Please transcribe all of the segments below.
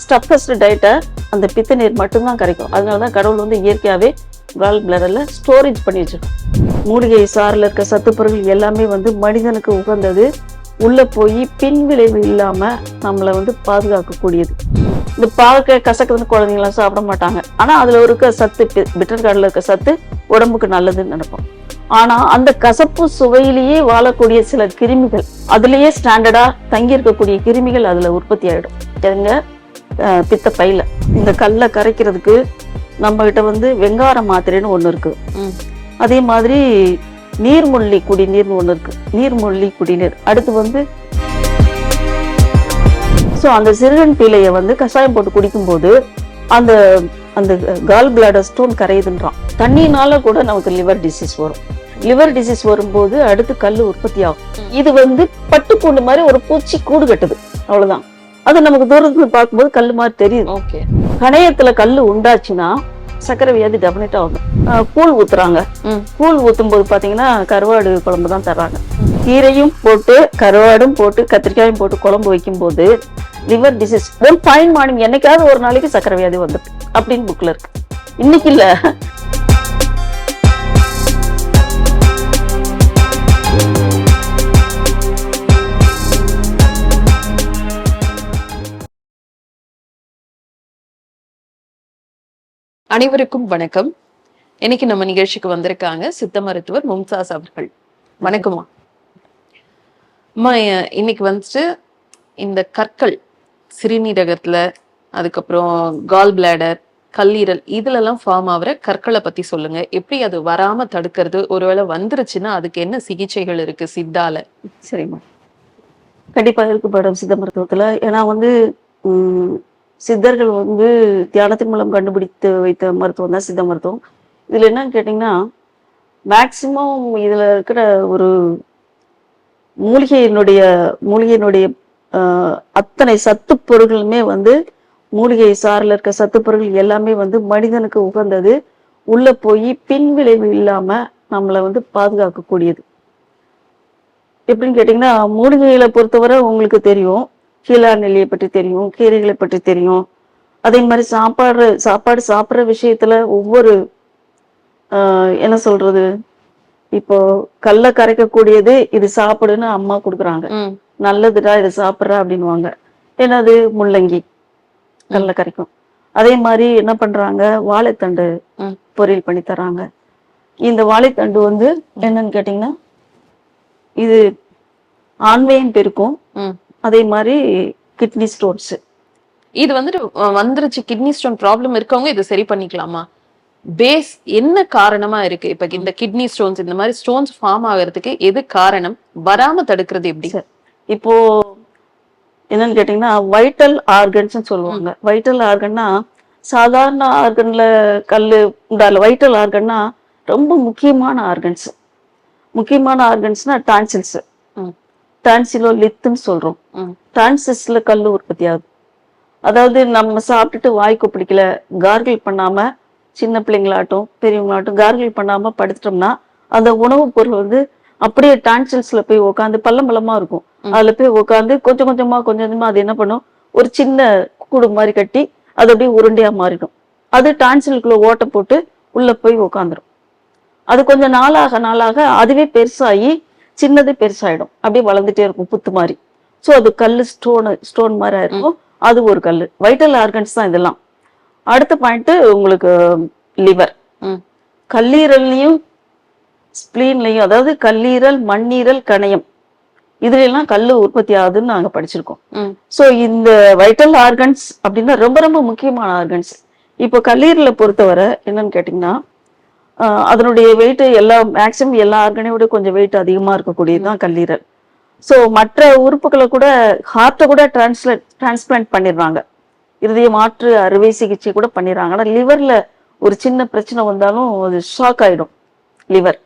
ஸ்டஃபஸ்ட் டயட்டை அந்த பித்த நீர் மட்டும்தான் கரைக்கும். அதனாலதான் கடவுள் வந்து இயற்கையாவே கால் பிளாடர்ல ஸ்டோரேஜ் பண்ணி வச்சிருக்கோம். மூலிகை சாறில் இருக்க சத்து பொருட்கள் எல்லாமே வந்து மனிதனுக்கு உகந்தது, உள்ள போய் பின் விளைவு இல்லாம நம்மளை வந்து பாதுகாக்கக்கூடியது. இந்த பாவக்காய் கசக்குதுன்னு குழந்தைங்களாம் சாப்பிட மாட்டாங்க. ஆனா அதுல இருக்க சத்து, பிட்டர் கார்டில் இருக்க சத்து உடம்புக்கு நல்லதுன்னு நினைப்போம். ஆனா அந்த கசப்பு சுவையிலேயே வாழக்கூடிய சில கிருமிகள், அதுலயே ஸ்டாண்டர்டா தங்கி இருக்கக்கூடிய கிருமிகள் அதுல உற்பத்தி ஆயிடும். எங்க பித்த பையில. இந்த கல்லை கரைக்கிறதுக்கு நம்ம கிட்ட வந்து வெங்கார மாத்திரைன்னு ஒண்ணு இருக்கு. அதே மாதிரி நீர்மொல்லி குடிநீர்னு ஒண்ணு இருக்கு. நீர்மொல்லி குடிநீர். அடுத்து வந்து அந்த சிறுகன் பீலையை வந்து கஷாயம் போட்டு குடிக்கும் போது அந்த அந்த கால் பிளாடர் ஸ்டோன் கரையுதுன்றான். தண்ணினால கூட நமக்கு லிவர் டிசீஸ் வரும். லிவர் டிசீஸ் வரும்போது அடுத்து கல் உற்பத்தி ஆகும். இது வந்து பட்டுக்கூண்டு மாதிரி ஒரு பூச்சி கூடு கட்டுது, அவ்வளவுதான். அது நமக்கு தூரத்துல பார்க்கும்போது கல்லு மாதிரி தெரியுது. கணையத்துல கல்லு உண்டாச்சுன்னா சக்கரை வியாதி டெபினட்டா வந்து கூழ் ஊத்துறாங்க. கூழ் ஊத்தும் போது பாத்தீங்கன்னா கருவாடு குழம்பு தான் தர்றாங்க. கீரையும் போட்டு கருவாடும் போட்டு கத்திரிக்காயும் போட்டு குழம்பு வைக்கும் போது லிவர் டிசீஸ் ஒரு ஃபைன் மார்னிங் என்னைக்காவது ஒரு நாளைக்கு சக்கரை வியாதி வந்துட்டு அப்படின்னு புக்ல இருக்கு. இன்னைக்கு இல்ல. அனைவருக்கும் வணக்கம். இன்னைக்கு நம்ம நிகழ்ச்சிக்கு வந்திருக்காங்க சித்த மருத்துவர் மும்தாஸ் அவர்கள். வணக்கம்மா. அம்மா, இன்னைக்கு வந்துட்டு இந்த கற்கள் சிறுநீரகத்துல, அதுக்கப்புறம் கால் பிளாடர், கல்லீரல், இதுல எல்லாம் ஃபார்ம் ஆகுற கற்களை பத்தி சொல்லுங்க. எப்படி அது வராம தடுக்கிறது, ஒருவேளை வந்துருச்சுன்னா அதுக்கு என்ன சிகிச்சைகள் இருக்கு சித்தால? சரிம்மா, கண்டிப்பா இருக்கு மேடம் சித்த மருத்துவத்துல. ஏன்னா வந்து சித்தர்கள் வந்து தியானத்தின் மூலம் கண்டுபிடித்து வைத்த மருத்துவம் தான் சித்த மருத்துவம். இதுல என்னன்னு கேட்டீங்கன்னா, மேக்சிமம் இதுல இருக்கிற ஒரு மூலிகையினுடைய அத்தனை சத்து பொருட்களுமே வந்து மூலிகை சாறில் இருக்க சத்து பொருட்கள் எல்லாமே வந்து மனிதனுக்கு உகந்தது, உள்ள போய் பின் விளைவு இல்லாம நம்மளை வந்து பாதுகாக்கக்கூடியது. எப்படின்னு கேட்டீங்கன்னா, மூலிகைகளை பொறுத்தவரை உங்களுக்கு தெரியும், கீழா நெல்லியை பற்றி தெரியும், கீரைகளை பற்றி தெரியும். அதே மாதிரி சாப்பாடு சாப்பிட்ற விஷயத்துல ஒவ்வொரு என்ன சொல்றது, இப்போ கல்லை கரைக்கக்கூடியது இது சாப்பிடுன்னு அம்மா கொடுக்குறாங்க, நல்லதுடா இது சாப்பிட்ற அப்படின்வாங்க. என்னது, முள்ளங்கி கல்லை கரைக்கும். அதே மாதிரி என்ன பண்றாங்க, வாழைத்தண்டு பொரியல் பண்ணி தராங்க. இந்த வாழைத்தண்டு வந்து என்னன்னு கேட்டீங்கன்னா, இது ஆண்மையும் பெருக்கும். அதே மாதிரி கிட்னி ஸ்டோன்ஸ், இது வந்துருச்சு கிட்னி ஸ்டோன் ப்ராப்ளம் இருக்கவங்க இது சரி பண்ணிக்கலாமா? பேஸ் என்ன காரணமா இருக்கு? இப்ப இந்த கிட்னி ஸ்டோன்ஸ், இந்த மாதிரி ஸ்டோன்ஸ் ஃபார்ம் ஆகிறதுக்கு எது காரணம்? வராம தடுக்கிறது எப்படி? இப்போ என்னன்னு கேட்டீங்கன்னா, வைட்டல் ஆர்கன்ஸ் சொல்லுவாங்க. வைட்டல் ஆர்கன்னா சாதாரண ஆர்கன்ல கல்லு உண்டால. வைட்டல் ஆர்கன்னா ரொம்ப முக்கியமான ஆர்கன்ஸ். முக்கியமான ஆர்கன்ஸ்னா டான்சில்ஸ், டான்சிலோ லித்துன்னு சொல்றோம். டான்சில்ஸ்ல கல்லு உற்பத்தி ஆகுது. அதாவது நம்ம சாப்பிட்டுட்டு வாய்க்கு பிடிக்கல, கார்கிள் பண்ணாம, சின்ன பிள்ளைங்களாட்டும் பெரியவங்களாட்டும் கார்கிள் பண்ணாம படுத்துட்டோம்னா அந்த உணவுப் பொருள் வந்து அப்படியே டான்சில்ஸ்ல போய் உட்காந்து பள்ளமா இருக்கும். அதுல போய் உட்காந்து கொஞ்சம் கொஞ்சமா அது என்ன பண்ணும், ஒரு சின்ன கூடு மாதிரி கட்டி அது அப்படியே உருண்டையா மாறிடும். அது டான்சிலுக்குள்ள ஓட்டை போட்டு உள்ள போய் உட்காந்துரும். அது கொஞ்சம் நாளாக அதுவே பெருசாகி சின்னது பெருசாயிடும், அப்படியே வளர்ந்துட்டே இருக்கும் புத்து மாதிரி. ஸோ அது கல் ஸ்டோன் மாதிரி இருக்கும். அது ஒரு கல். வைட்டல் ஆர்கன்ஸ் தான் இதெல்லாம். அடுத்த பாயிண்ட் உங்களுக்கு லிவர். கல்லீரல்லையும் ஸ்பிளீன்லையும், அதாவது கல்லீரல், மண்ணீரல், கணையம், இதுல எல்லாம் கல்லு உற்பத்தி ஆகுதுன்னு நாங்க படிச்சிருக்கோம். சோ இந்த வைட்டல் ஆர்கன்ஸ் அப்படின்னா ரொம்ப ரொம்ப முக்கியமான ஆர்கன்ஸ். இப்போ கல்லீரலை பொறுத்தவரை என்னன்னு கேட்டீங்கன்னா, அதனுடைய வெயிட் மேக்சிமம் எல்லா ஆர்கனையோட கொஞ்சம் வெயிட் அதிகமா இருக்கக்கூடியதுதான் கல்லீரல். ஸோ மற்ற உறுப்புகளை கூட, ஹார்ட்டை கூட டிரான்ஸ்பிளான்ட் பண்ணிடுறாங்க, இருதய மாற்று அறுவை சிகிச்சை கூட பண்ணிடுறாங்க. ஆனால் லிவர்ல ஒரு சின்ன பிரச்சனை வந்தாலும் அது ஷாக் ஆயிடும் லிவர்.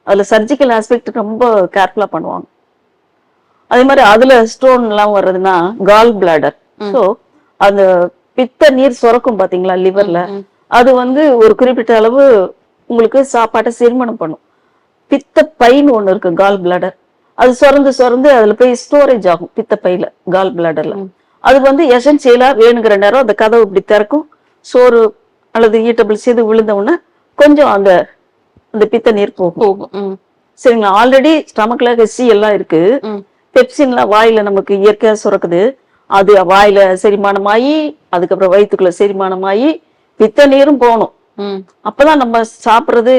அதுல சர்ஜிக்கல் ஆஸ்பெக்ட் ரொம்ப கேர்ஃபுல்லா பண்ணுவாங்க. அதே மாதிரி அதுல ஸ்டோன் எல்லாம் வர்றதுன்னா கால் பிளாடர். ஸோ அந்த பித்த நீர் சுரக்கும் பாத்தீங்களா லிவர்ல, அது வந்து ஒரு குறிப்பிட்ட அளவு உங்களுக்கு சாப்பாட்டை செரிமானம் பண்ணும். பித்த பைன்னு ஒண்ணு இருக்கு கால் பிளாடர், அது சுரந்து அதுல போய் ஸ்டோரேஜ் ஆகும் பித்த பையில, கால் பிளாடர்ல. அது வந்து எசென்சியலா வேணுங்கிற நேரம் அந்த கதவு இப்படி திறக்கும், சோறு அல்லது ஈட்டபிள்ஸ் எது விழுந்த உடனே கொஞ்சம் அந்த அந்த பித்த நீர் போகும். போகும். சரிங்களா? ஆல்ரெடி ஸ்டமக்ல ஹெச்சி எல்லாம் இருக்கு. பெப்சின்லாம் வாயில நமக்கு இயற்கையா சுரக்குது. அது வாயில செரிமானமாயி அதுக்கப்புறம் வயிற்றுக்குள்ள செரிமானமாயி பித்த நீரும் போகணும். அப்பதான் நம்ம சாப்பிட்றது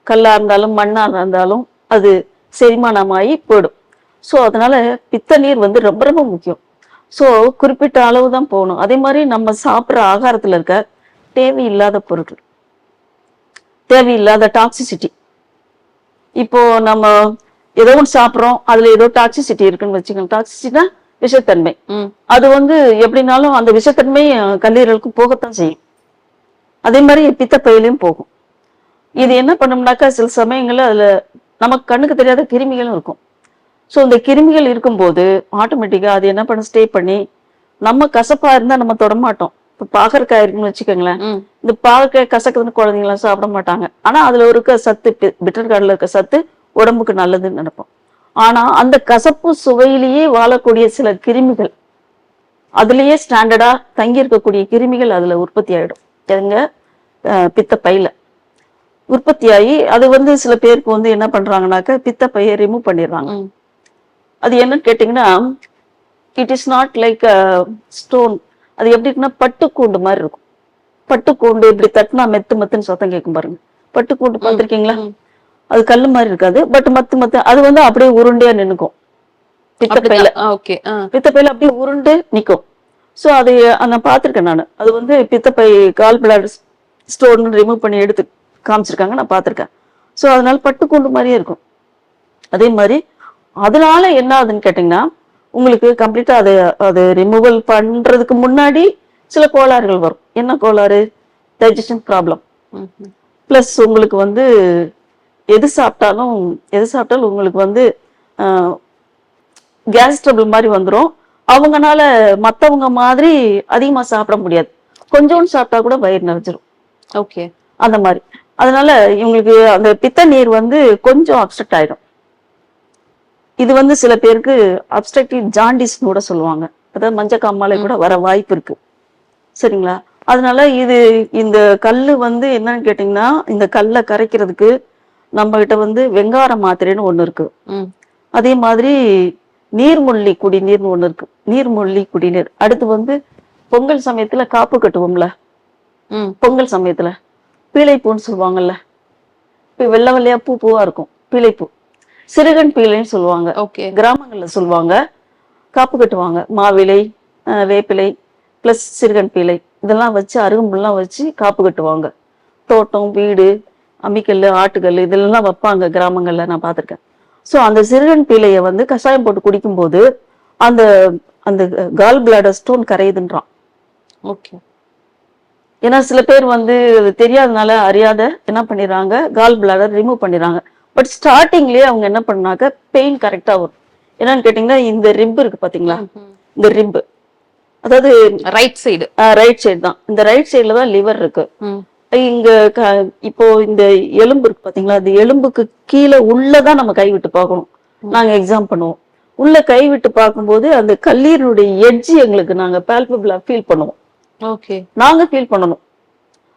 கல்லா இருந்தாலும் மண்ணா இருந்தாலும் அது செரிமானமாயி போயிடும். ஸோ அதனால பித்த நீர் வந்து ரொம்ப ரொம்ப முக்கியம். ஸோ குறிப்பிட்ட அளவு தான் போகணும். அதே மாதிரி நம்ம சாப்பிட்ற ஆகாரத்துல இருக்க தேவையில்லாத பொருட்கள், தேவையில்லாத டாக்ஸிசிட்டி. இப்போ நம்ம ஏதோ ஒன்று சாப்பிட்றோம், அதுல ஏதோ டாக்ஸிசிட்டி இருக்குன்னு வச்சுக்கோங்க. டாக்ஸிசிட்டினா விஷத்தன்மை. அது வந்து எப்படினாலும் அந்த விஷத்தன்மை கல்லீரலுக்கு போகத்தான் செய்யும். அதே மாதிரி பித்தப்பையிலையும் போகும். இது என்ன பண்ணோம்னாக்கா சில சமயங்கள்ல அதுல நமக்கு கண்ணுக்கு தெரியாத கிருமிகளும் இருக்கும். ஸோ இந்த கிருமிகள் இருக்கும்போது ஆட்டோமேட்டிக்கா அது என்ன பண்ண ஸ்டே பண்ணி நம்ம கசப்பா இருந்தா நம்ம தொடமாட்டோம். இப்போ பாகற்காய் இருக்குன்னு வச்சுக்கோங்களேன். இந்த பாகற்காய் கசக்குதுன்னு குழந்தைங்களாம் சாப்பிட மாட்டாங்க. ஆனா அதுல இருக்க சத்து, பிட்டர் கார்டுல இருக்க சத்து உடம்புக்கு நல்லதுன்னு நினைப்போம். ஆனா அந்த கசப்பு சுவையிலேயே வாழக்கூடிய சில கிருமிகள், அதுலயே ஸ்டாண்டர்டா தங்கி இருக்கக்கூடிய கிருமிகள் அதுல உற்பத்தி ஆயிடும். எங்க பித்தப்பையில உற்பத்தி ஆகி அது வந்து சில பேருக்கு வந்து என்ன பண்றாங்கன்னாக்க பித்தப்பையை ரிமூவ் பண்ணிடுறாங்க. அது என்னன்னு கேட்டீங்கன்னா, it is not like stone. அது எப்படி இருக்குன்னா பட்டுக்கூண்டு மாதிரி இருக்கும். பட்டுக்கூண்டு இப்படி தட்டினா மெத்து மெத்துன்னு சத்தம் கேட்கும் பாருங்க. பட்டுக்கூண்டு பார்த்திருக்கீங்களா? அது கல்லு மாதிரி இருக்காது, பட் மத்து அது வந்து அப்படியே உருண்டையா நின்னுக்கும் பித்தப்பையில. பித்தப்பையில அப்படியே உருண்டு நிக்கும். சோ அது நான் பார்த்திருக்கேன் நானு. அது வந்து பித்தப்பை கால் பிளாடர் ஸ்டோன் ரிமூவ் பண்ணி எடுத்து காமிச்சிருக்காங்க, நான் பார்த்திருக்கேன். சோ அதனால பட்டுக்கூண்டு மாதிரியே இருக்கும். அதே மாதிரி அதனால என்ன ஆகுதுன்னு கேட்டீங்கன்னா, உங்களுக்கு கம்ப்ளீட்டா அது அது ரிமூவல் பண்றதுக்கு முன்னாடி சில கோளாறுகள் வரும். என்ன கோளாறு? Digestion problem. பிளஸ் உங்களுக்கு வந்து எது சாப்பிட்டாலும் உங்களுக்கு வந்து கேஸ் ட்ரபிள் மாதிரி வந்துடும். அவங்கனால மத்தவங்க மாதிரி அதிகமா சாப்பிட முடியாது. கொஞ்சோண்டு சாப்பிட்டா கூட வயிறு நிறைஞ்சிரும். ஓகே, அந்த மாதிரி. அதனால இவங்களுக்கு அந்த பித்த நீர் வந்து கொஞ்சம் அப்செக்ட் ஆயிடும். இது வந்து சில பேருக்கு அப்ஸ்ட்ரக்டிவ் ஜாண்டிஸ் கூட சொல்லுவாங்க. அதாவது மஞ்சக்காமாலை கூட வர வாய்ப்பு இருக்கு. சரிங்களா? அதனால இந்த கல்லு வந்து என்னன்னு கேட்டீங்கன்னா, இந்த கல்லை கரைக்கிறதுக்கு நம்ம கிட்ட வந்து வெங்கார மாத்திரைன்னு ஒண்ணு இருக்கு. அதே மாதிரி நீர்மொல்லி குடிநீர்னு ஒண்ணு இருக்கு. நீர்மொல்லி குடிநீர். அடுத்து வந்து பொங்கல் சமயத்துல காப்பு கட்டுவோம்ல, பொங்கல் சமயத்துல பீளைப்பூன்னு சொல்லுவாங்கல்ல, இப்ப வெள்ளை வெள்ளையா பூவா இருக்கும், பீளைப்பூ. சிறுகன் பீலைன்னு சொல்லுவாங்க, கிராமங்கள்ல சொல்லுவாங்க. காப்பு கட்டுவாங்க. மாவிலை, வேப்பிலை பிளஸ் சிறுகன் பீலை இதெல்லாம் வச்சு அருகம்புல்லாம் வச்சு காப்பு கட்டுவாங்க. தோட்டம், வீடு, அம்மிக்கல், ஆட்டுக்கல் இதெல்லாம் வைப்பாங்க கிராமங்கள்ல, நான் பார்த்திருக்கேன். ஸோ அந்த சிறுகன் பீலையை வந்து கஷாயம் போட்டு குடிக்கும்போது அந்த அந்த கால் பிளாடர் ஸ்டோன் கரையுதுன்றான். ஓகே. ஏன்னா சில பேர் வந்து தெரியாதனால அறியாத என்ன பண்ணிடுறாங்க, கால் பிளாடர் ரிமூவ் பண்ணிடுறாங்க. பட் ஸ்டார்டிங்லயே அவங்க என்ன பண்ணாக்க பெயின் கரெக்டா வரும். என்னன்னு கேட்டீங்கன்னா, இந்த ரிப் இருக்கு பாத்தீங்களா, இந்த ரிப், அதாவது ரைட் சைடு தான். இந்த ரைட் சைடுல தான் லிவர் இருக்கு. இங்க இப்போ இந்த எலும்பு இருக்கு பாத்தீங்களா, இந்த எலும்புக்கு கீழே உள்ளதான் நம்ம கை விட்டு பார்க்கணும். நாங்க எக்ஸாம் பண்ணுவோம். உள்ள கை விட்டு பார்க்கும்போது அந்த கல்லீரலுடைய எட்ஜ் எங்களுக்கு நாங்க பால்பபிளா ஃபீல் பண்ணுவோம். ஓகே, நாங்க ஃபீல் பண்ணணும்.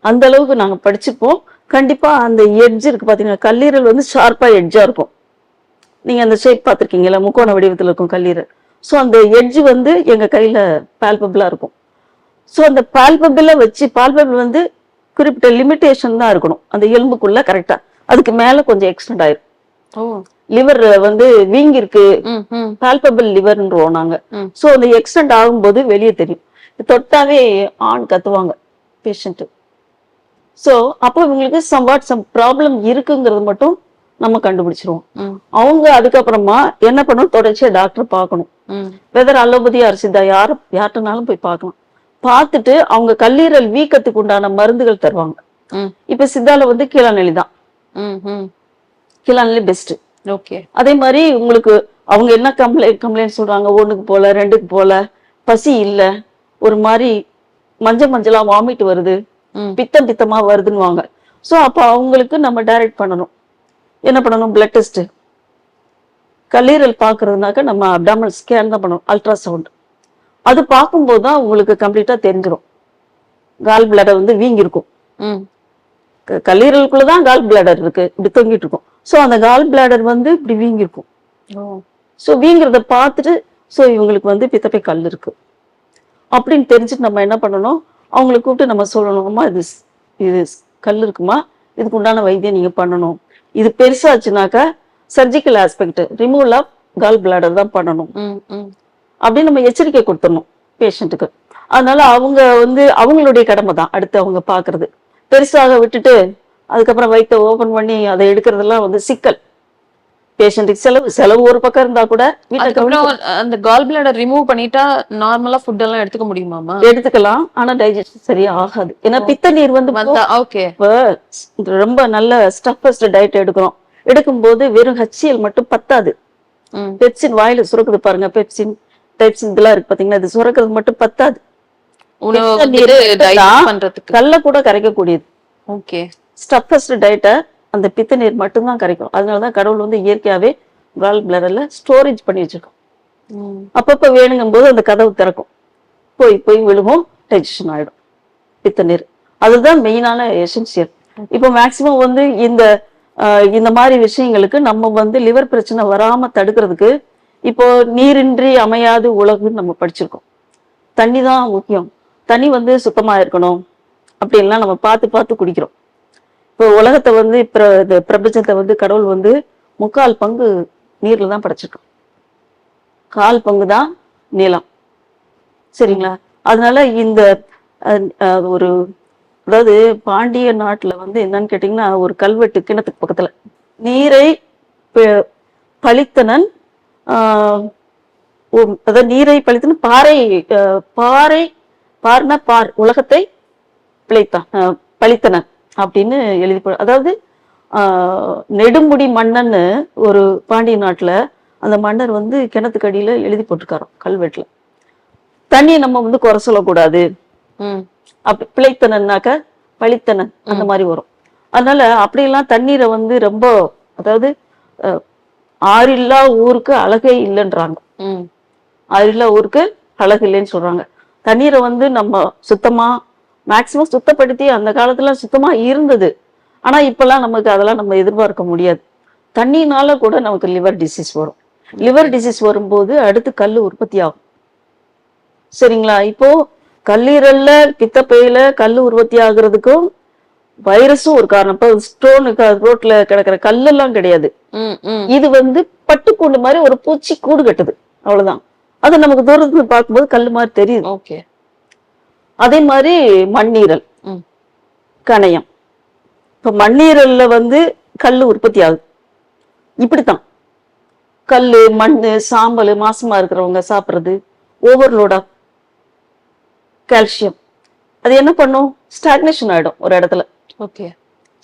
அந்த அளவுக்கு நாங்க படிச்சுப்போம். கண்டிப்பா அந்த எட்ஜ் இருக்கு பாத்தீங்கன்னா, கல்லீரல் வந்து ஷார்ப்பா எட்ஜா இருக்கும். நீங்க அந்த ஷேப் பார்த்திருக்கீங்களா, முக்கோண வடிவத்துல இருக்கும் கல்லீரல். சோ அந்த எட்ஜ் வந்து எங்க கையில பால்பபிளா இருக்கும். சோ அந்த பால்பபிள வச்சு, பால்பபிள் வந்து குறிப்பிட்ட லிமிடேஷன் தான் இருக்கணும் அந்த எலும்புக்குள்ள, கரெக்டா. அதுக்கு மேல கொஞ்சம் எக்ஸ்டெண்ட் ஆயிரும். லிவர் வந்து வீங்கி இருக்கு, பால்பபிள் லிவர்ன்றோம் நாங்க. சோ அந்த எக்ஸ்டெண்ட் ஆகும்போது வெளியே தெரியும். தொட்டாவே ஆண் கத்துவாங்க பேஷண்ட். சோ அப்போ இவங்களுக்கு சம் ப்ராப்ளம் இருக்குங்கிறது மட்டும் நம்ம கண்டுபிடிச்சிருவோம். அவங்க அதுக்கப்புறமா என்ன பண்ணணும், தொடர்ச்சியா டாக்டர் பார்க்கணும். வெதர் அலோபதியா சித்தா யார்கிட்டனாலும் போய் பார்க்கலாம். பார்த்துட்டு அவங்க கல்லீரல் வீக்கத்துக்கு உண்டான மருந்துகள் தருவாங்க. இப்ப சித்தால வந்து கீழாநெல்லி தான், கீழாநெல்லி பெஸ்ட். ஓகே. அதே மாதிரி உங்களுக்கு அவங்க என்ன கம்ப்ளைண்ட் சொல்றாங்க, 1க்கு போல 2க்கு போல, பசி இல்ல, ஒரு மாதிரி மஞ்சளா வாமிட் வருது, பித்தமா வருதுன்னு. சோ அப்ப அவங்களுக்கு நம்ம டைரக்ட் பண்ணணும். என்ன பண்ணணும், பிளட் டெஸ்ட். கல்லீரல் பாக்குறதுனாக்க நம்ம அப்டாமல் ஸ்கேன் தான் பண்ணணும், அல்ட்ராசவுண்ட். அது பார்க்கும்போது தான் உங்களுக்கு கம்ப்ளீட்டா தெரிஞ்சிடும். கால் பிளாடர் வந்து வீங்கி இருக்கும். ம். கல்லீரலுக்குள்ளதான் கால் பிளாடர் இருக்கு, இப்படி தொங்கிட்டு இருக்கும். சோ அந்த கால் பிளாடர் வந்து இப்படி வீங்கி இருக்கும். ஓ. சோ வீங்கிறத பார்த்துட்டு சோ இவங்களுக்கு வந்து பித்தப்பை கல் இருக்கு அப்படின்னு தெரிஞ்சுட்டு நம்ம என்ன பண்ணணும், அவங்களை கூப்பிட்டு நம்ம சொல்லணும், அம்மா இது கல் இருக்குமா, இதுக்கு உண்டான வைத்தியம் நீங்க பண்ணணும். இது பெருசாச்சுனாக்கா surgical aspect, removal of gall bladder தான் பண்ணணும் ம். ம். அப்படின்னு நம்ம எச்சரிக்கை கொடுத்துடணும் பேஷண்ட்டுக்கு. அதனால அவங்க வந்து அவங்களுடைய கடமை தான் அடுத்து அவங்க பாக்குறது. பெருசாக விட்டுட்டு அதுக்கப்புறம் வயிற்ற ஓபன் பண்ணி அதை எடுக்கிறதெல்லாம் வந்து சிக்கல். பேஷண்ட்டுக்கு செலவு ஒரு பக்கம் இருந்தா கூட அதுக்கப்புறம் அந்த கால் பிளாடர் ரிமூவ் பண்ணிட்டா நார்மலா ஃபுட் எல்லாம் எடுத்துக்க முடியுமாமா? எடுத்துக்கலாம், ஆனா டைஜஷன் சரியா ஆகாது. ஏன்னா பித்த நீர் வந்து ஓகே, ரொம்ப நல்ல ஸ்டஃபஸ்ட் டயட் எடுக்கிறோம். எடுக்கும்போது வெறும் HCl மட்டும் பத்தாது. பெப்சின் வாயில சுரக்குது பாருங்க, பெப்சின் டைப்சின் இதெல்லாம் இருக்கு பாத்தீங்கன்னா, இது சுரக்கிறது மட்டும் பத்தாது. கல்ல கூட கரைக்கக்கூடியது. ஓகே, ஸ்டஃபஸ்ட் டயட்டை அந்த பித்த நீர் மட்டும்தான் கரைக்கும். அதனாலதான் கடவுள் வந்து இயற்கையாவே கால் பிளாடர்ல ஸ்டோரேஜ் பண்ணி வச்சிருக்கோம். அப்பப்ப வேணுங்கும் போது அந்த கதவு திறக்கும், போய் போய் விழுகும், டைஜஷன் ஆயிடும் பித்த நீர். அதுதான் மெயினான எசென்சியல். இப்போ மேக்சிமம் வந்து இந்த மாதிரி விஷயங்களுக்கு நம்ம வந்து லிவர் பிரச்சனை வராம தடுக்கிறதுக்கு இப்போ நீரின்றி அமையாது உலகுன்னு நம்ம படிச்சிருக்கோம். தண்ணி தான் முக்கியம். தண்ணி வந்து சுத்தமா இருக்கணும் அப்படின்லாம் நம்ம பார்த்து பார்த்து குடிக்கிறோம். இப்போ உலகத்தை வந்து இந்த பிரபஞ்சத்தை வந்து கடவுள் வந்து 3/4 பங்கு நீர்ல தான் படைச்சிருக்கோம். 1/4 பங்கு தான் நீளம். சரிங்களா? அதனால இந்த ஒரு அதாவது பாண்டிய நாட்டுல வந்து என்னன்னு கேட்டீங்கன்னா, ஒரு கல்வெட்டு கிணத்துக்கு பக்கத்துல நீரை பழித்தனன் அதாவது நீரை பழித்தனன் பார்னா பார் உலகத்தை பழித்தனன் அப்படின்னு எழுதி. அதாவது நெடுமுடி மன்னன்னு ஒரு பாண்டிய நாட்டுல அந்த மன்னர் வந்து கிணத்துக்கு அடியில எழுதி போட்டிருக்காராம் கல்வெட்டுல. தண்ணியை நம்ம வந்து குறை சொல்லக்கூடாது, பிழைத்தனன்னாக்க பழித்தனன் அந்த மாதிரி வரும். அதனால அப்படியெல்லாம் தண்ணீரை வந்து ரொம்ப, அதாவது ஆறில்லா ஊருக்கு அழகே இல்லைன்றாங்க. ஆறில்லா ஊருக்கு அழகு இல்லைன்னு சொல்றாங்க. தண்ணீரை வந்து நம்ம சுத்தமா மேக்சிமம் சுத்தப்படுத்தி அந்த காலத்துல சுத்தமா இருந்தது. ஆனா இப்பெல்லாம் நமக்கு அதெல்லாம் நம்ம எதிர்பார்க்க முடியாது. தண்ணினால கூட நமக்கு லிவர் டிசீஸ் வரும். லிவர் டிசீஸ் வரும்போது அடுத்து கல் உற்பத்தி ஆகும். சரிங்களா? இப்போ கல்லீரல்ல பித்தப்பையில கல் உற்பத்தி ஆகுறதுக்கும் வைரஸும் ஒரு காரணம். இப்போ ஸ்டோனுக்கு ரோட்ல கிடக்கிற கல்லெல்லாம் கிடையாது. இது வந்து பட்டுக்கூண்டு மாதிரி ஒரு பூச்சி கூடு கட்டுது, அவ்வளவுதான். அது நமக்கு தூரத்துல பார்க்கும்போது கல்லு மாதிரி தெரியுது. அதே மாதிரி மண்ணீரல், கணையம். இப்ப மண்ணீரல்ல வந்து கல் உற்பத்தி ஆகுது. இப்படித்தான் கல்லு, மண்ணு, சாம்பல் மாசமா இருக்கிறவங்க சாப்பிடுறது ஓவர்லோடா கால்சியம். அது என்ன பண்ணும், ஸ்டாக்னேஷன் ஆயிடும் ஒரு இடத்துல.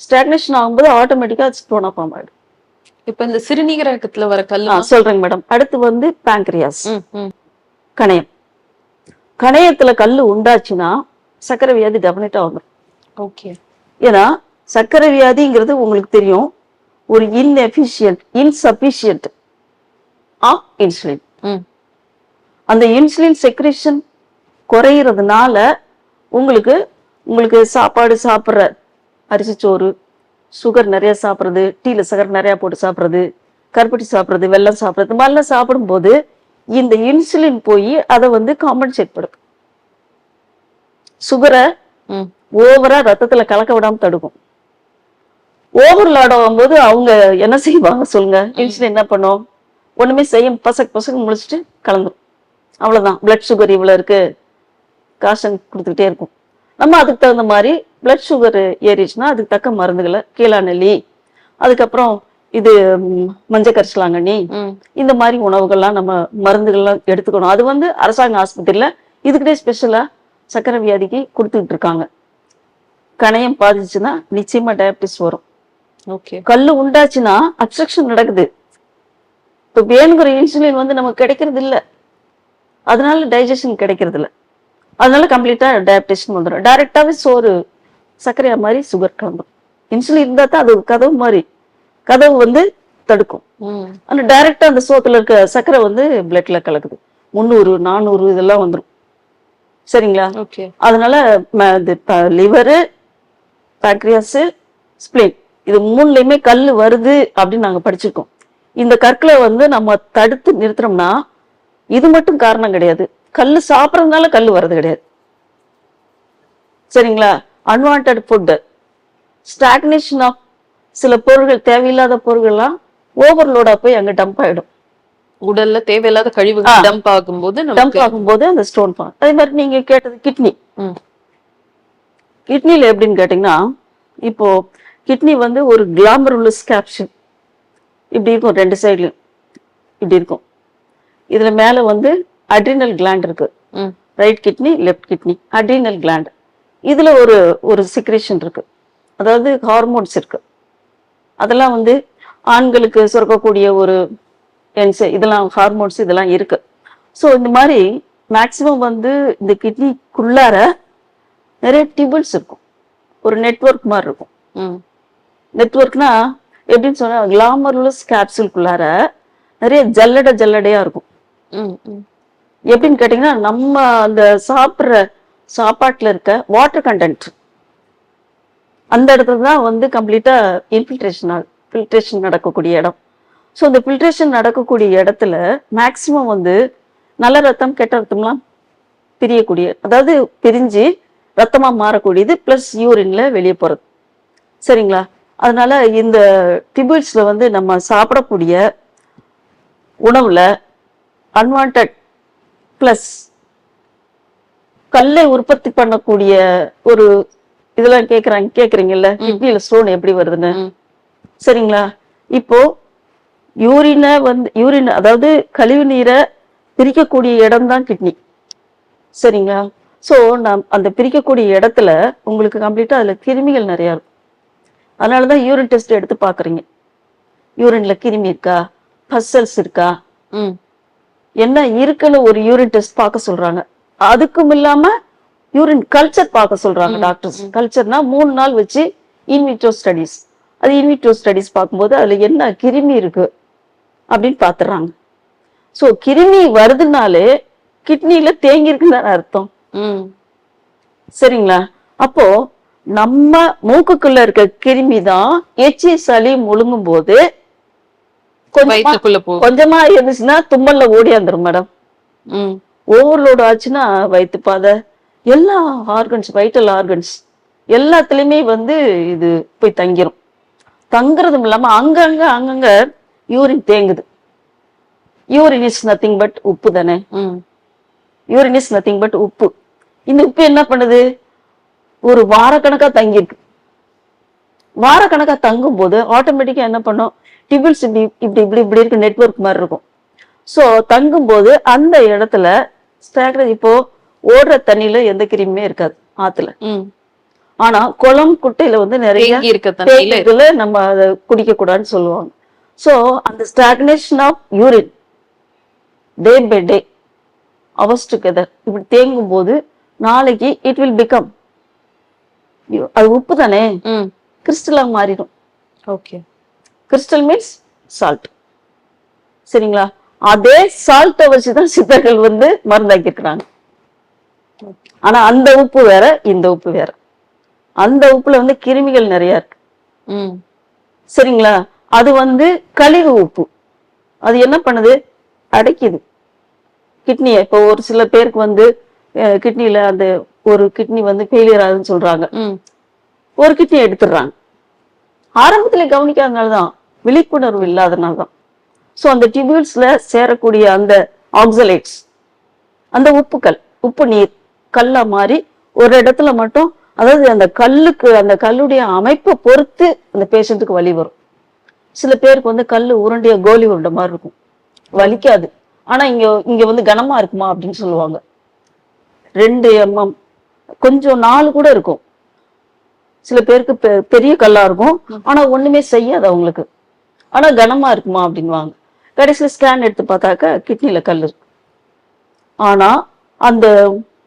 ஸ்டாக்னேஷன் ஆகும்போது ஆட்டோமேட்டிக்கா ஸ்டோனா ஃபார்ம் ஆயிடும். இப்ப இந்த சிறுநீரகத்துல வர கல் சொல்றேங்க மேடம். அடுத்து வந்து பேங்க்ரியாஸ், கணையம். கணையத்துல கல்லு உண்டாச்சுன்னா சர்க்கரை வியாதி டெபினட்டா வந்துடும். ஏன்னா சர்க்கரை வியாதிங்கிறது உங்களுக்கு தெரியும், ஒரு இன்சபிஷியன்ட் ஆஃப் இன்சுலின். அந்த இன்சுலின் செக்ரேஷன் குறையிறதுனால உங்களுக்கு சாப்பாடு சாப்பிட்ற அரிசி சோறு, சுகர் நிறைய சாப்பிட்றது, டீல சகர் நிறைய போட்டு சாப்பிட்றது, கருப்பட்டி சாப்பிட்றது, வெல்லம் சாப்பிட்றது, இந்த மாதிரிலாம் சாப்பிடும்போது இந்த இன்சுலின் போய் அதை வந்து காம்பன்சேட் பண்ணும். சுகரை ஓவரா ரத்தத்துல கலக்க விடாம தடுக்கும். ஓவர்லாட் ஆகும்போது அவங்க என்ன செய்வாங்க சொல்லுங்க, இன்சுலின் என்ன பண்ணும், ஒண்ணுமே செய்ய பசக்கு முடிச்சுட்டு கலந்துரும். அவ்வளவுதான். பிளட் சுகர் இவ்வளவு இருக்கு, காசன் கொடுத்துக்கிட்டே இருக்கும். நம்ம அதுக்கு தகுந்த மாதிரி பிளட் சுகர் ஏறிச்சுன்னா அதுக்கு தக்க மருந்துகளை, கீழாநெல்லி, அதுக்கப்புறம் இது மஞ்சள் கரிசலாங்கண்ணி, இந்த மாதிரி உணவுகள்லாம் நம்ம மருந்துகள்லாம் எடுத்துக்கணும். அது வந்து அரசாங்க ஆஸ்பத்திரியில இதுக்கிட்டே ஸ்பெஷலா சக்கரை வியாதிக்கு கொடுத்துக்கிட்டு இருக்காங்க. கணையம் பாதிச்சுன்னா நிச்சயமா டயபிட்டிஸ் வரும். கல்லு உண்டாச்சுன்னா அப்ஸ்ட்ரக்ஷன் நடக்குது. இப்போ வேணுங்கிற இன்சுலின் வந்து நமக்கு கிடைக்கிறது இல்லை, அதனால டைஜஷன் கிடைக்கிறது இல்லை. அதனால கம்ப்ளீட்டா டயபிட்டிஸ் வந்துடும். டைரக்டாவே சோறு சர்க்கரையா மாதிரி சுகர் கிளம்பும். இன்சுலின் இருந்தா தான் அது கதவு மாதிரி, கதவு வந்து தடுக்கும். ஆனா டைரக்டா அந்த சோத்துல இருக்க சர்க்கரை வந்து பிளட்ல கலக்குது. 300 400 இதெல்லாம் வந்துடும். சரிங்களா? ஓகே. அதனால லிவரு, பேக்ரியாஸ், ஸ்பிளின் இது மூணுலயுமே கல் வருது அப்படின்னு நாங்க படிச்சிருக்கோம். இந்த கற்களை வந்து நம்ம தடுத்து நிறுத்துறோம்னா இது மட்டும் காரணம் கிடையாது. கல் சாப்பிட்றதுனால கல் வர்றது கிடையாது. சரிங்களா? அன்வான்ட் ஃபுட், ஸ்டாக்னேஷன் ஆஃப் சில பொருள்கள், தேவையில்லாத பொருள்கள்லாம் ஓவர்லோடா போய் அங்க டம்ப் ஆயிடும். உடல்ல தேவையில்லாத கழிவுகள் டம்ப் ஆகும்போது டம்ப் ஆகும்போது அந்த ஸ்டோன் ஃபார்ம். அதே மாதிரி நீங்க கேட்டது கிட்னி. கிட்னில எப்படின்னு கேட்டீங்கன்னா, இப்போ கிட்னி வந்து ஒரு கிளாமருலஸ் கேப்சூல் இப்படி இருக்கும், ரெண்டு சைட்லயும் இப்படி இருக்கும். இதுல மேல வந்து அட்ரினல் கிளாண்ட் இருக்கு. Right kidney, left kidney, adrenal gland. இதுல ஒரு ஒரு சிக்ரேஷன் இருக்கு, அதாவது ஹார்மோன்ஸ் இருக்கு. அதெல்லாம் வந்து ஆண்களுக்கு சுரக்கக்கூடிய ஒரு இதெல்லாம் ஹார்மோன்ஸ் இதெல்லாம் இருக்கு. ஸோ இந்த மாதிரி மேக்சிமம் வந்து இந்த கிட்னிக்குள்ளார நிறைய டிபிள்ஸ் இருக்கும், ஒரு நெட்வொர்க் மாதிரி இருக்கும். நெட்வொர்க்னா எப்படின்னு சொன்னா, கிளாமருலஸ் கேப்சூல்குள்ளார நிறைய ஜல்லடையா இருக்கும். எப்படின்னு கேட்டீங்கன்னா, நம்ம அந்த சாப்பிட்ற சாப்பாட்டுல இருக்க வாட்டர் கண்டென்ட் அந்த இடத்துல தான் வந்து கம்ப்ளீட்டா ஃபில்ட்ரேஷன் நடக்கக்கூடிய இடம். ஸோ இந்த ஃபில்ட்ரேஷன் நடக்கக்கூடிய இடத்துல மேக்சிமம் வந்து நல்ல ரத்தம் கெட்ட ரத்தம்லாம் பிரியக்கூடிய, அதாவது பிரிஞ்சு ரத்தமா மாறக்கூடியது, பிளஸ் யூரின்ல வெளியே போறது. சரிங்களா? அதனால இந்த டிபிள்ஸ்ல வந்து நம்ம சாப்பிடக்கூடிய உணவுல அன்வான்ட் பிளஸ் கல்லை உற்பத்தி பண்ணக்கூடிய ஒரு இதெல்லாம் கேக்குறீங்கல்ல, கிட்னில ஸ்டோன் எப்படி வருதுன்னு. சரிங்களா? இப்போ யூரின் அதாவது கழிவு நீரை பிரிக்கக்கூடிய இடம் தான் கிட்னி. சரிங்களா? ஸோ அந்த பிரிக்கக்கூடிய இடத்துல உங்களுக்கு கம்ப்ளீட்டா அதுல கிருமிகள் நிறைய இருக்கும். அதனாலதான் யூரின் டெஸ்ட் எடுத்து பாக்குறீங்க, யூரின்ல கிருமி இருக்கா, பசல்ஸ் இருக்கா, என்ன இருக்குன்னு ஒரு யூரின் டெஸ்ட் பார்க்க சொல்றாங்க. அதுக்கும் இல்லாம யூரின் கல்ச்சர் பார்க்க சொல்றாங்க டாக்டர்ஸ். கல்ச்சர்னா 3 நாள் வச்சு இன்விட்ரோ ஸ்டடிஸ். அது இன்விட்ரோ ஸ்டடிஸ் பார்க்கும்போது அதுல என்ன கிருமி இருக்கு அப்படின்னு பாத்துறாங்க. சோ கிருமி வருதுனாலே கிட்னில தேங்கி இருக்குன்னு அர்த்தம். சரிங்களா? அப்போ நம்ம மூக்குக்குள்ள இருக்க கிருமி தான் எச்சி சளி முழுங்கும் போது கொஞ்சமா இருந்துச்சுன்னா தும்மல்ல ஓடியாந்துரும் மேடம். ஓவர்லோடு ஆச்சுன்னா வயிற்று பாதை, எல்லா ஆர்கன்ஸ், வைட்டல் ஆர்கன்ஸ் எல்லாத்துலயுமே வந்து இது போய் தங்கிரும். தங்குறதும் இல்லாம அங்கங்க யூரின் தேங்குது. யூரின் இஸ் நத்திங் பட் உப்பு தானே. யூரின் இஸ் நத்திங் பட் உப்பு. இந்த உப்பு என்ன பண்ணுது, ஒரு வாரக்கணக்கா தங்கியிருக்கு. வாரக்கணக்கா தங்கும் போது ஆட்டோமேட்டிக்கா என்ன பண்ணும், டிபிள்ஸ் இப்படி இப்படி இப்படி இப்படி இருக்கு, நெட்வொர்க் மாதிரி இருக்கும். சோ தங்கும் போது அந்த இடத்துல இப்போ ஓடுற தண்ணியில எந்த கிருமியுமே இருக்காது ஆத்துல. ஆனா குளம் குட்டையில வந்து நிறைய தேங்கில நம்ம அதை குடிக்க கூடாதுன்னு சொல்லுவாங்க. சோ அந்த stagnation of urine day by day hours together இப்படி தேங்கும் போது நாளைக்கு இட் வில் பிகம், அது உப்பு தானே, கிறிஸ்டலா மாறிடும். Okay, crystal means salt. சரிங்களா? அதே சால்ட்டை வச்சுதான் சித்தர்கள் வந்து மருந்தாக்கி இருக்கிறாங்க. ஆனா அந்த உப்பு வேற, இந்த உப்பு வேற. அந்த உப்புல வந்து கிருமிகள் நிறைய இருக்கு. சரிங்களா? அது வந்து கழிவு உப்பு. அது என்ன பண்ணுது, அடைக்குது கிட்னியை. இப்போ ஒரு சில பேருக்கு வந்து கிட்னில அந்த ஒரு கிட்னி வந்து ஃபெயிலியர் ஆகுதுன்னு சொல்றாங்க, ஒரு கிட்னி எடுத்துடுறாங்க. ஆரம்பத்துல கவனிக்காதனாலதான், விழிப்புணர்வு இல்லாதனால்தான். சோ அந்த டிபியூல்ஸ்ல சேரக்கூடிய அந்த ஆக்சலேட்ஸ், அந்த உப்புக்கள், உப்பு நீர் கல்லா மாறி ஒரு இடத்துல மட்டும், அதாவது அந்த கல்லுக்கு, அந்த கல்லுடைய அமைப்பை பொறுத்து அந்த பேஷண்ட்டுக்கு வலி வரும். சில பேருக்கு வந்து கல்லு உருண்டைய கோலி உருண்டை மாதிரி இருக்கும், வலிக்காது. ஆனா இங்க வந்து கனமா இருக்குமா அப்படின்னு சொல்லுவாங்க. 2 mm கொஞ்சம் 4 கூட இருக்கும். சில பேருக்கு பெரிய கல்லா இருக்கும், ஆனா ஒண்ணுமே செய்யாது அவங்களுக்கு, ஆனா கனமா இருக்குமா அப்படின்வாங்க. கடைசியில ஸ்கேன் எடுத்து பார்த்தாக்க கிட்னில கல் இருக்கு. ஆனா அந்த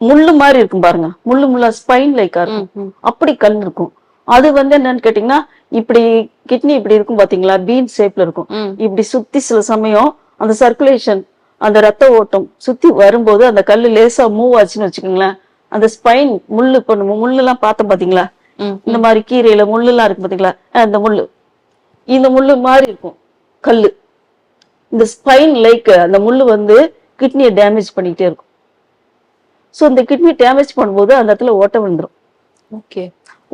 முள்ளு மாதிரி இருக்கும் பாருங்க, முள்ளா ஸ்பைன் லைக்கா இருக்கும், அப்படி கல் இருக்கும். அது வந்து என்னன்னு கேட்டீங்கன்னா, இப்படி கிட்னி இப்படி இருக்கும் பாத்தீங்களா, பீன் ஷேப்ல இருக்கும். இப்படி சுத்தி சில சமயம் அந்த சர்க்குலேஷன், அந்த ரத்த ஓட்டம் சுத்தி வரும்போது அந்த கல்லு லேசா மூவ் ஆச்சுன்னு வச்சுக்கோங்களேன், அந்த ஸ்பைன் முள்ளு, இப்போ நம்ம முள்ளெல்லாம் பார்த்தோம் பாத்தீங்களா, இந்த மாதிரி கீரையில முள்ளெல்லாம் இருக்கு பாத்தீங்களா, இந்த முள்ளு, இந்த முள்ளு மாதிரி இருக்கும் கல்லு. இந்த ஸ்பைன் லைக் அந்த முள்ளு வந்து கிட்னியை டேமேஜ் பண்ணிக்கிட்டே இருக்கும். ஸோ இந்த கிட்னி டேமேஜ் பண்ணும்போது அந்த இடத்துல ஓட்டை விழுந்துரும். ஓகே.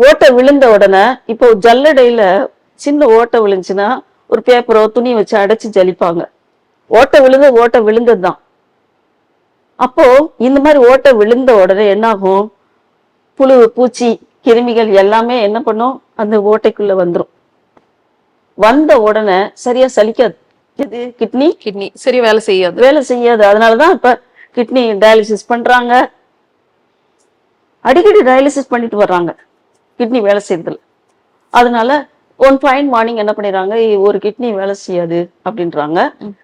ஓட்டை விழுந்த உடனே இப்போ ஜல்லடையில சின்ன ஓட்டை விழுந்துச்சுன்னா ஒரு பேப்பரோ துணி வச்சு அடைச்சு ஜலிப்பாங்க. ஓட்டை விழுந்ததுதான். அப்போ இந்த மாதிரி ஓட்டை விழுந்த உடனே என்ன ஆகும், புழு, பூச்சி, கிருமிகள் எல்லாமே என்ன பண்ணும், அந்த ஓட்டைக்குள்ள வந்துரும். வந்த உடனே சரியா சலிக்காது. இது கிட்னி சரி வேலை செய்யாது. அதனாலதான் இப்ப கிட்னி டயாலிசிஸ் பண்றாங்க, அடிக்கடி டயாலிசிஸ் பண்ணிட்டு வர்றாங்க கிட்னி வேலை செய்யறதுல. அதனால ஒன் ஃபைன் மார்னிங் என்ன பண்ணிடுறாங்க, ஒரு கிட்னி வேலை செய்யாது அப்படின்றாங்க,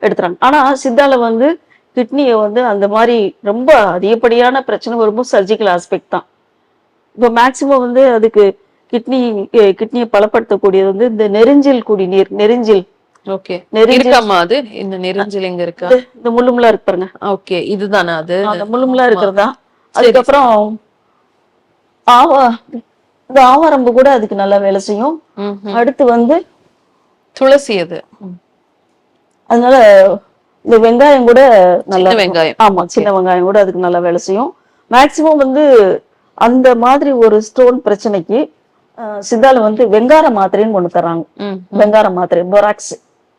எடுத்துறாங்க. ஆனா சித்தால வந்து கிட்னியை வந்து அந்த மாதிரி ரொம்ப அதிகப்படியான பிரச்சனை வரும்போது சர்ஜிக்கல் ஆஸ்பெக்ட் தான். இப்போ மேக்சிமம் வந்து அதுக்கு கிட்னியை பலப்படுத்தக்கூடியது வந்து இந்த நெரிஞ்சில் குடிநீர். நெரிஞ்சில் ஓகே. இருக்காமா அது? இந்த நெரிஞ்சில் எங்க இருக்கா? இந்த முள்ளுமுள்ளா இருக்கு பாருங்க. ஓகே, இதுதானா அது? அந்த முள்ளுமுள்ளா இருக்கிறதா. அதுக்கப்புறம் இந்த ஆவாரம்பு கூட அதுக்கு நல்லா வேலை செய்யும். அடுத்து வந்து துளசி. அது அதனால இந்த வெங்காயம் கூட நல்லா, வெங்காயம், ஆமா சின்ன வெங்காயம் கூட அதுக்கு நல்லா வேலை செய்யும். மேக்சிமம் வந்து அந்த மாதிரி ஒரு ஸ்டோன் பிரச்சனைக்கு சித்தால வந்து வெங்கார மாத்திரைன்னு ஒண்ணு தர்றாங்க. வெங்கார மாத்திரை, பொராக்ஸ்.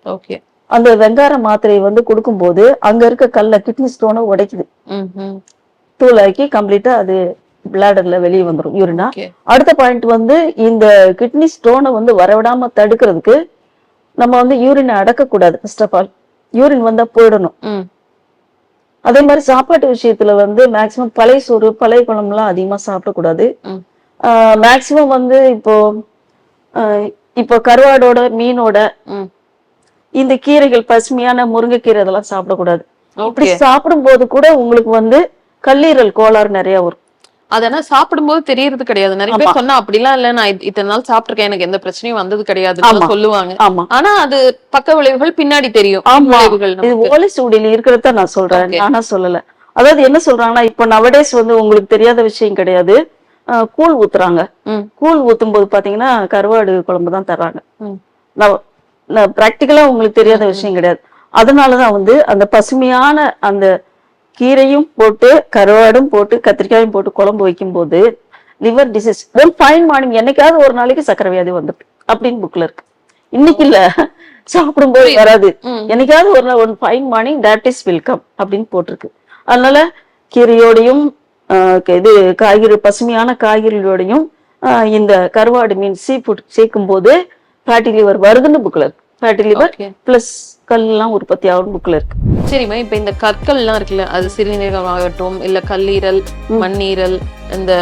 ஓகே. அந்த வெங்கார மாத்திரையை வந்து கொடுக்கும்போது அங்க இருக்க கல்ல, கிட்னி ஸ்டோனை உடைக்குது, தூளாக்கி கம்ப்ளீட்டா அது பிளாடர்ல வெளியே வந்துடும், யூரினா. அடுத்த பாயிண்ட் வந்து இந்த கிட்னி ஸ்டோனை வந்து வரவிடாம தடுக்கிறதுக்கு நம்ம வந்து யூரினை அடக்கக்கூடாது. ஃபர்ஸ்ட் ஆஃப் ஆல் யூரின் வந்தா போயிடணும். அதே மாதிரி சாப்பாட்டு விஷயத்துல வந்து மேக்சிமம் பழைய சோறு, பழைய குழம்புலாம் அதிகமா சாப்பிடக்கூடாது. மேக்சிமம் வந்து இப்போ கருவாடோட, மீனோட, இந்த கீரைகள், பசுமையான முருங்கைக்கீரை இதெல்லாம் சாப்பிடக்கூடாது. இப்படி சாப்பிடும் போது கூட உங்களுக்கு வந்து கல்லீரல் கோளாறு நிறைய வரும். அதெல்லாம் சாப்பிடும்போது தெரியறது கிடையாது. நிறைய பேர் சொன்னா அப்படிலாம் இல்ல, நான் இத்தனை நாள் சாப்பிட்டிருக்கேன், எனக்கு எந்த பிரச்சனையும் வந்தது கிடையாது சொல்லுவாங்க. ஆனா அது பக்க விளைவுகள் பின்னாடி தெரியும். இது ஓலை சூடியில் இருக்கிறத நான் சொல்றேன், நானா சொல்லல. அதாவது என்ன சொல்றாங்கன்னா, இப்ப நவடேஸ் வந்து உங்களுக்கு தெரியாத விஷயம் கிடையாது, கூழ் ஊத்துறாங்க. கூழ் ஊத்தும் போது பாத்தீங்கன்னா கருவாடு குழம்பு தான் தர்றாங்க. பிராக்டிக்கலா உங்களுக்கு தெரியாத விஷயம் கிடையாது. அதனாலதான் வந்து அந்த பசுமையான அந்த கீரையும் போட்டு, கருவாடும் போட்டு, கத்திரிக்காயும் போட்டு குழம்பு வைக்கும் போது liver disease one fine morning, என்னைக்காவது ஒரு நாளைக்கு சக்கரை வியாதி வந்துட்டு அப்படின்னு புக்ல இருக்கு. இன்னைக்கு இல்ல, சாப்பிடும்போது வராது, என்னைக்காவது ஒரு நாள் one fine morning diabetes will come அப்படின்னு போட்டிருக்கு. அதனால கீரையோடையும் இது காய்கறி, பசுமையான காய்கறிகளோடையும் இந்த கருவாடு, மீன், சீ ஃபுட் சேர்க்கும் போது ஃபேட்டி லிவர் வருதுன்னு புக்ல இருக்கு. ஃபேட்டி லிவர் பிளஸ் கல்லாம் உற்பத்தி ஆகும் புக்ல இருக்கு. சரிம்மா, இப்ப இந்த கற்கள் எல்லாம் இருக்குல்ல, அது சிறுநீரகம் ஆகட்டும், இல்ல கல்லீரல், மண்ணீரல், இந்த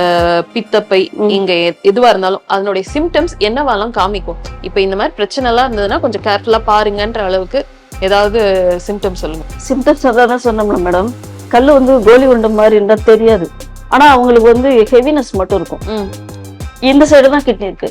பித்தப்பை, இங்க எதுவா இருந்தாலும் அதனுடைய சிம்டம்ஸ் என்னவாலாம் காமிக்கும்? இப்ப இந்த மாதிரி பிரச்சனை எல்லாம் இருந்ததுன்னா கொஞ்சம் கேர்ஃபுல்லா பாருங்கன்ற அளவுக்கு ஏதாவது சிம்டம்ஸ் சொல்லுங்க. சிம்டம்ஸ் அதான் சொன்னோம்ல மேடம், கல்லு வந்து கோலி உருண்டை மாதிரி இருந்தா தெரியாது, ஆனா அவங்களுக்கு வந்து ஹெவினஸ் மட்டும் இருக்கும். இந்த சைடு தான் கிட்னி இருக்கு.